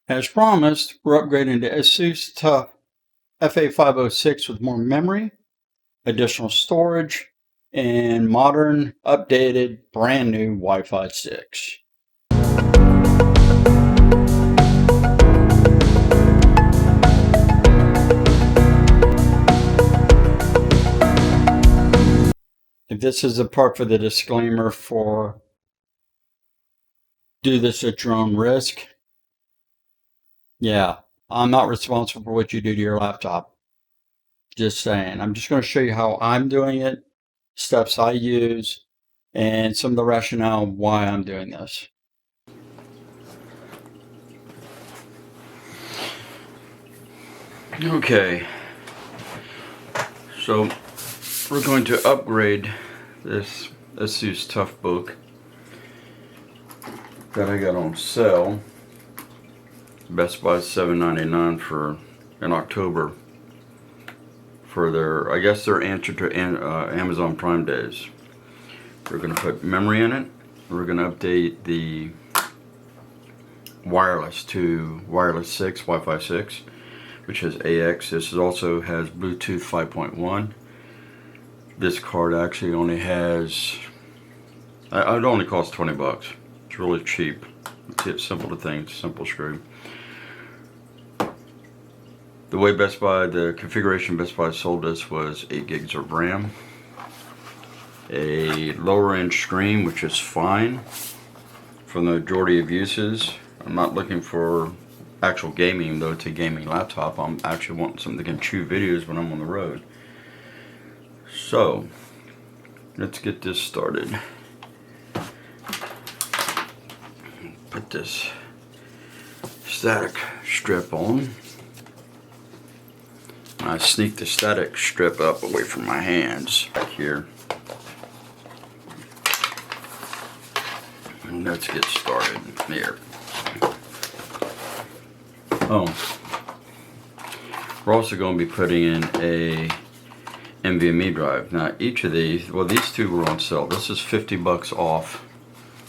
As promised, we're upgrading to Asus Tuf FA506 with more memory, additional storage, and modern, updated, brand new Wi-Fi 6. If this is the part for the disclaimer for do this at your own risk, yeah, I'm not responsible for what you do to your laptop. Just saying. I'm just going to show you how I'm doing it, steps I use, and some of the rationale why I'm doing this. Okay, so we're going to upgrade this Asus Toughbook that I got on sale. Best Buy $7.99 for in October for their, I guess, their answer to Amazon Prime days. We're going to put memory in it. We're going to update the wireless to wireless 6, Wi-Fi 6, which has AX. This also has Bluetooth 5.1. This card actually only has, it only costs 20 bucks. It's really cheap. It's simple to think, simple screw. The way Best Buy, the configuration Best Buy sold this was 8 gigs of RAM, a lower end screen, which is fine for the majority of uses. I'm not looking for actual gaming, though. It's a gaming laptop. I'm actually wanting something that can chew videos when I'm on the road. So let's get this started. Put this static strip on. I sneak the static strip up away from my hands here. And let's get started here. Oh, we're also going to be putting in a NVMe drive. Now each of these, well, these two were on sale. This is 50 bucks off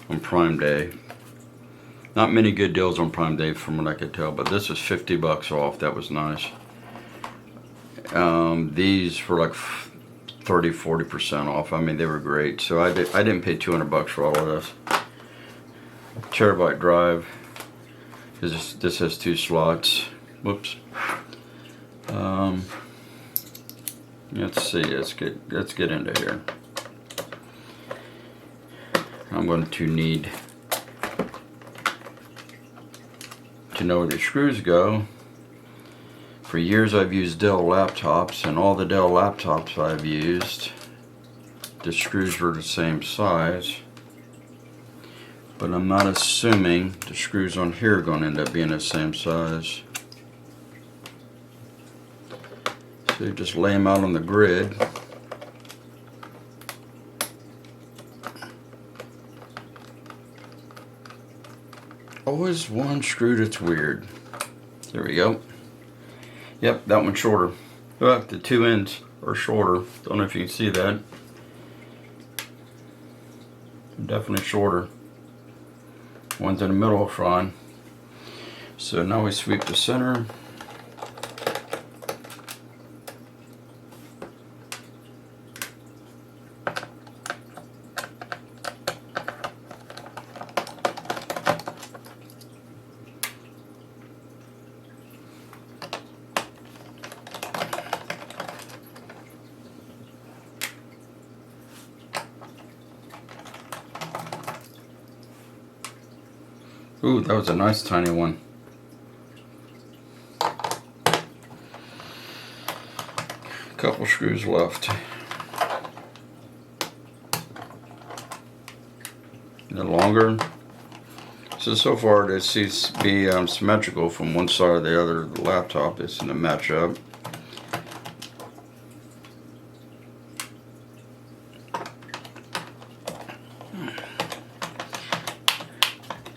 on Prime Day. Not many good deals on Prime Day from what I could tell, but this is 50 bucks off. That was nice. These were like 30-40% off. I mean, they were great. So I didn't pay 200 bucks for all of this. Terabyte drive. This has 2 slots. Whoops. Let's see. Let's get into here. I'm going to need to know where the screws go. For years I've used Dell laptops, and all the Dell laptops I've used, the screws were the same size. But I'm not assuming the screws on here are going to end up being the same size. So you just lay them out on the grid. Always one screw that's weird. There we go. Yep, that one's shorter. The 2 ends are shorter. Don't know if you can see that. Definitely shorter. One's in the middle are fine. So now we sweep the center. Ooh, that was a nice tiny one. Couple screws left. The longer. So far this seems to be symmetrical from one side or the other of the laptop. It's going to match up.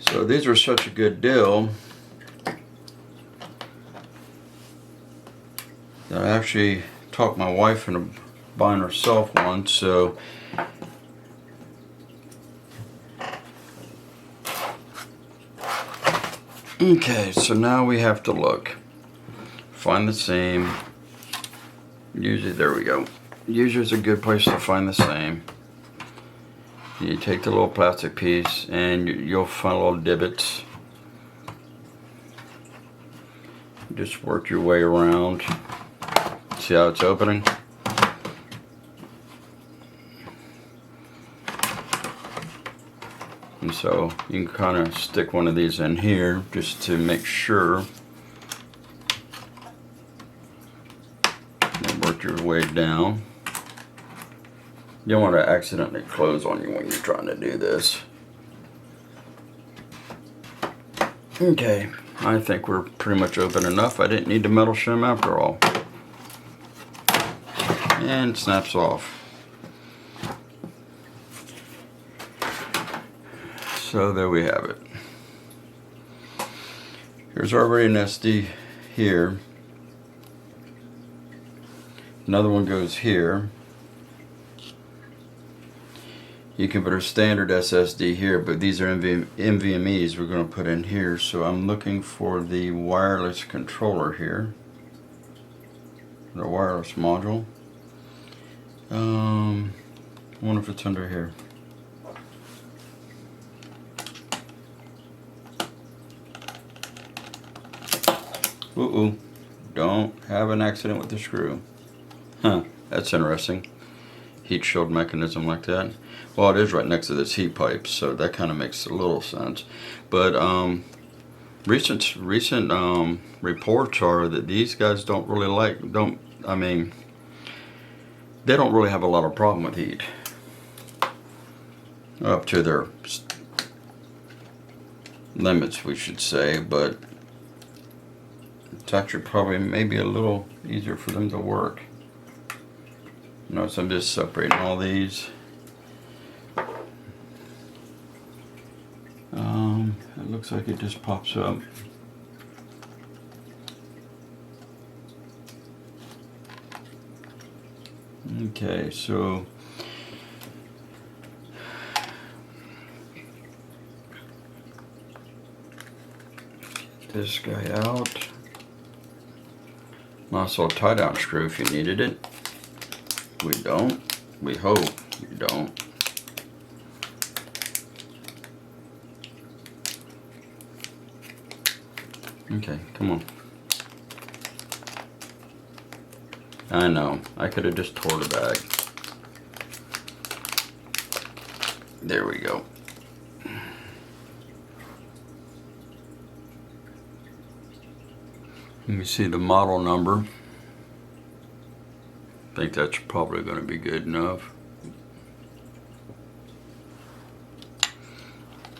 So these were such a good deal that I actually talked my wife into buying herself one. So Okay, so now we have to look. Find the same. Usually, there we go. Usually is a good place to find the same. You take the little plastic piece and you'll find little divots. Just work your way around. See how it's opening? And so you can kind of stick one of these in here just to make sure. And work your way down. You don't want to accidentally close on you when you're trying to do this. Okay, I think we're pretty much open enough. I didn't need the metal shim after all. And it snaps off. So there we have it. Here's already an SD here. Another one goes here. You can put a standard SSD here, but these are NVMEs we're going to put in here. So I'm looking for the wireless controller here. The wireless module. I wonder if it's under here. Ooh, don't have an accident with the screw. Huh, that's interesting. Heat shield mechanism like that. Well, it is right next to this heat pipe, so that kind of makes a little sense. But recent reports are that these guys don't really they don't really have a lot of problem with heat. Up to their limits, we should say, but it's actually probably maybe a little easier for them to work. Notice I'm just separating all these. It looks like it just pops up. Okay, so get this guy out. Also a tie down screw if you needed it. We don't. We hope you don't. Okay, come on. I know, I could have just tore the bag. There we go. Let me see the model number. I think that's probably going to be good enough.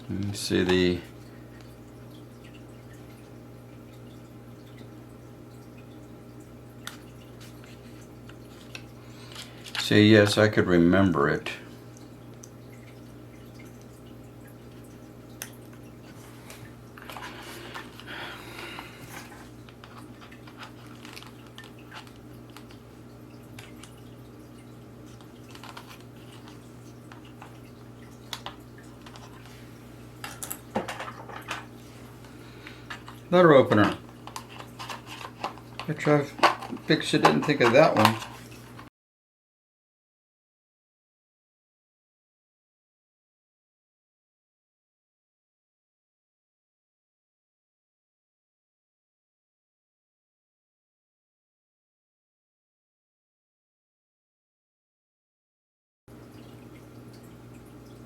Let me see the yes, I could remember it. Letter opener. Which I fixed it, didn't think of that one.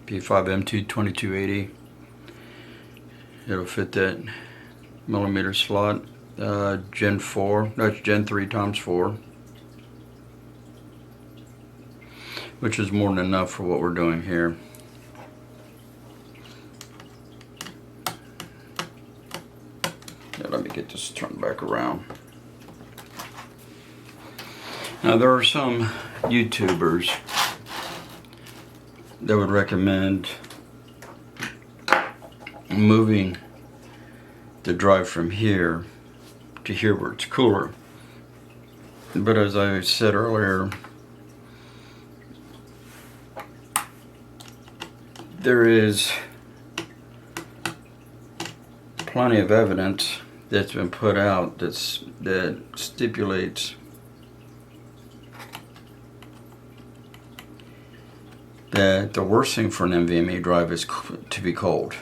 P5M2 2280. It'll fit that millimeter slot. Gen 4, that's Gen 3 times 4, which is more than enough for what we're doing here. Now let me get this turned back around. Now there are some YouTubers that would recommend moving the drive from here to here where it's cooler. But as I said earlier, there is plenty of evidence that's been put out that stipulates that the worst thing for an NVMe drive is to be cold.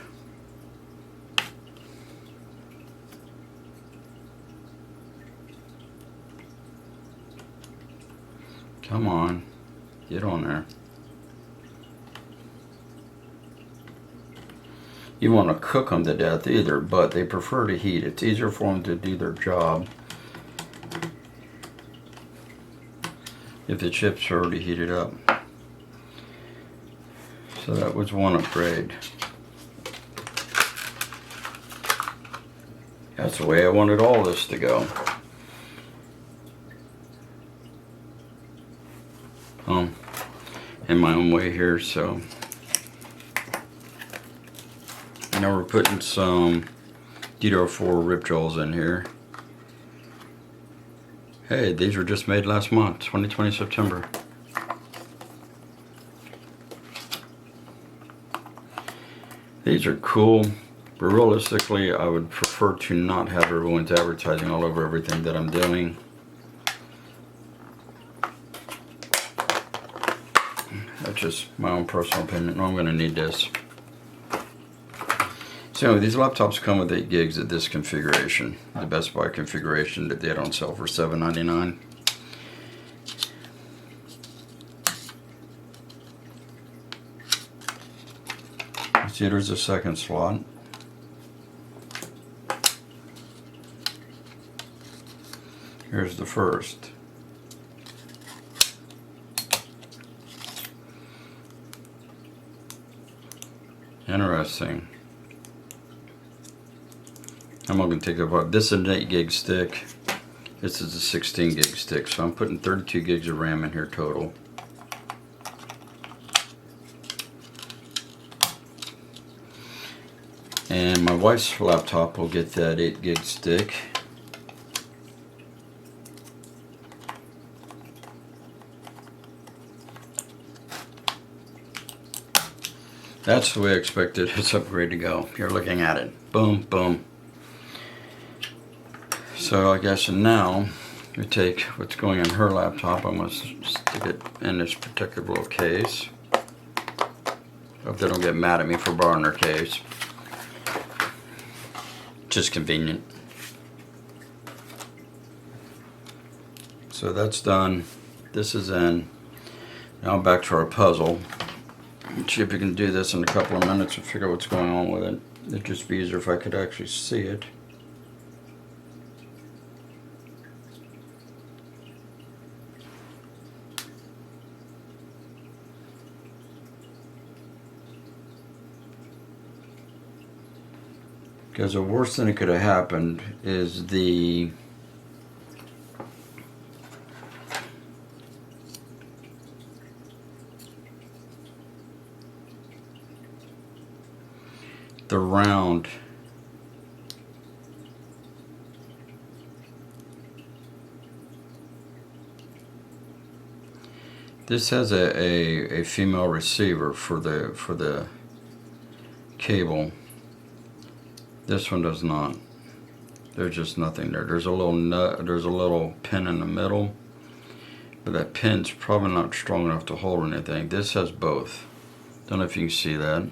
Come on, get on there. You want to cook them to death either, but they prefer to heat. It's easier for them to do their job if the chips are already heated up. So that was one upgrade. That's the way I wanted all this to go. In my own way here, so now we're putting some DDR4 rip jaws in here. Hey, these were just made last month, 2020 September. These are cool, but realistically I would prefer to not have everyone's advertising all over everything that I'm doing. That's just my own personal opinion. I'm going to need this. So anyway, these laptops come with 8 gigs at this configuration, the Best Buy configuration that they don't sell for $7.99. See, there's a second slot. Here's the first. Interesting. I'm not going to take it apart. This is an 8 gig stick. This is a 16 gig stick. So I'm putting 32 gigs of RAM in here total. And my wife's laptop will get that 8 gig stick. That's the way I expected its upgrade to go. You're looking at it. Boom, boom. So I guess now we take what's going on her laptop. I'm going to stick it in this particular little case. Hope they don't get mad at me for borrowing their case. Just convenient. So that's done. This is in. Now back to our puzzle. Let's see if we can do this in a couple of minutes and figure out what's going on with it. It'd just be easier if I could actually see it. Because the worst thing that could have happened is the round this has a female receiver for the cable. This one does not. There's just nothing there. There's a little nut, there's a little pin in the middle, but that pin's probably not strong enough to hold anything. This has both. Don't know if you can see that.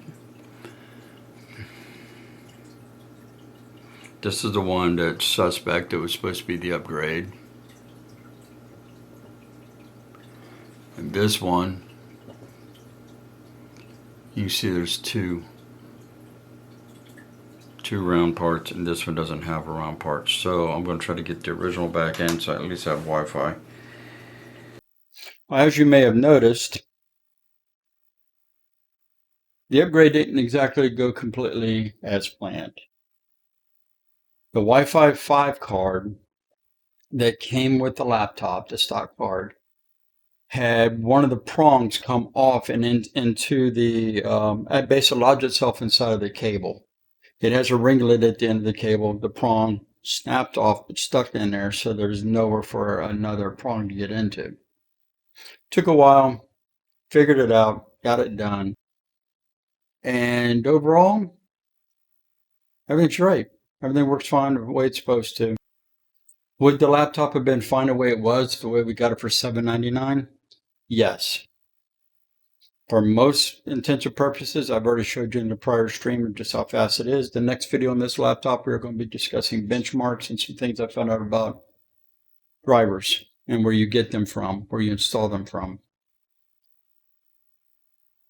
This is the one that's suspect. That was supposed to be the upgrade. And this one, you can see there's two round parts, and this one doesn't have a round part. So I'm going to try to get the original back in, so I at least have Wi-Fi. Well, as you may have noticed, the upgrade didn't exactly go completely as planned. The Wi-Fi 5 card that came with the laptop, the stock card, had one of the prongs come off and into the, it basically lodged itself inside of the cable. It has a ringlet at the end of the cable. The prong snapped off but stuck in there, so there's nowhere for another prong to get into. Took a while, figured it out, got it done. And overall, everything's right. Everything works fine the way it's supposed to. Would the laptop have been fine the way it was, the way we got it for $799? Yes. For most intents and purposes, I've already showed you in the prior stream of just how fast it is. The next video on this laptop, we're going to be discussing benchmarks and some things I found out about drivers and where you get them from, where you install them from.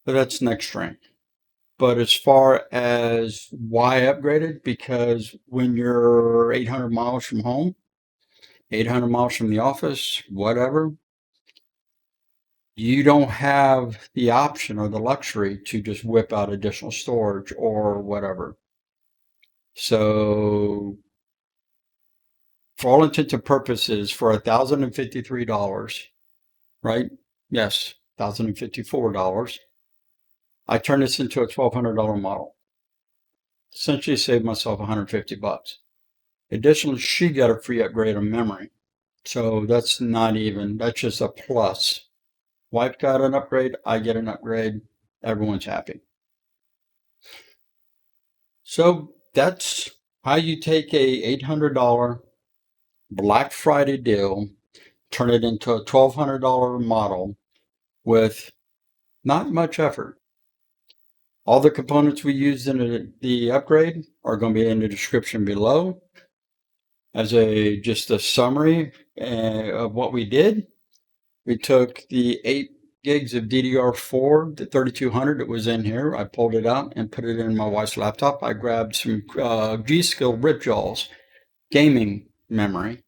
But that's next stream. But as far as why I upgraded, because when you're 800 miles from home, 800 miles from the office, whatever, you don't have the option or the luxury to just whip out additional storage or whatever. So for all intents and purposes, for $1,053, right? Yes, $1,054. I turned this into a $1,200 model. Essentially saved myself $150. Additionally, she got a free upgrade on memory. So that's not even, that's just a plus. Wife got an upgrade, I get an upgrade, everyone's happy. So that's how you take a $800 Black Friday deal, turn it into a $1,200 model with not much effort. All the components we used in the upgrade are going to be in the description below as just a summary of what we did. We took the 8 gigs of DDR4, the 3200 that was in here. I pulled it out and put it in my wife's laptop. I grabbed some G-Skill Ripjaws gaming memory,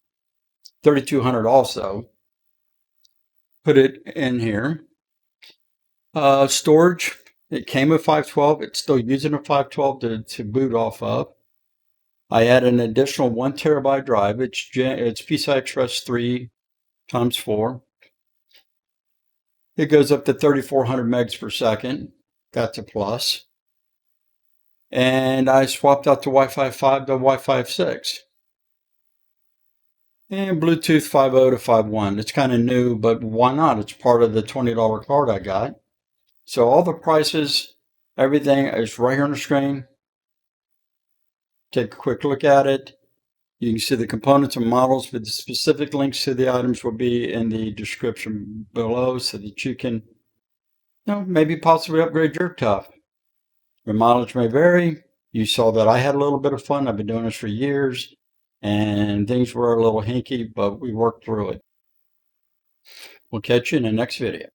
3200 also. Put it in here. Storage, it came with 512. It's still using a 512 to boot off of. I added an additional 1 terabyte drive. It's PCI Express 3 x 4. It goes up to 3,400 megs per second. That's a plus. And I swapped out the Wi-Fi 5 to Wi-Fi 6. And Bluetooth 5.0 to 5.1. It's kind of new, but why not? It's part of the $20 card I got. So all the prices, everything is right here on the screen. Take a quick look at it. You can see the components and models, but the specific links to the items will be in the description below so that you can, maybe possibly upgrade your TUF. The mileage may vary. You saw that I had a little bit of fun. I've been doing this for years, and things were a little hinky, but we worked through it. We'll catch you in the next video.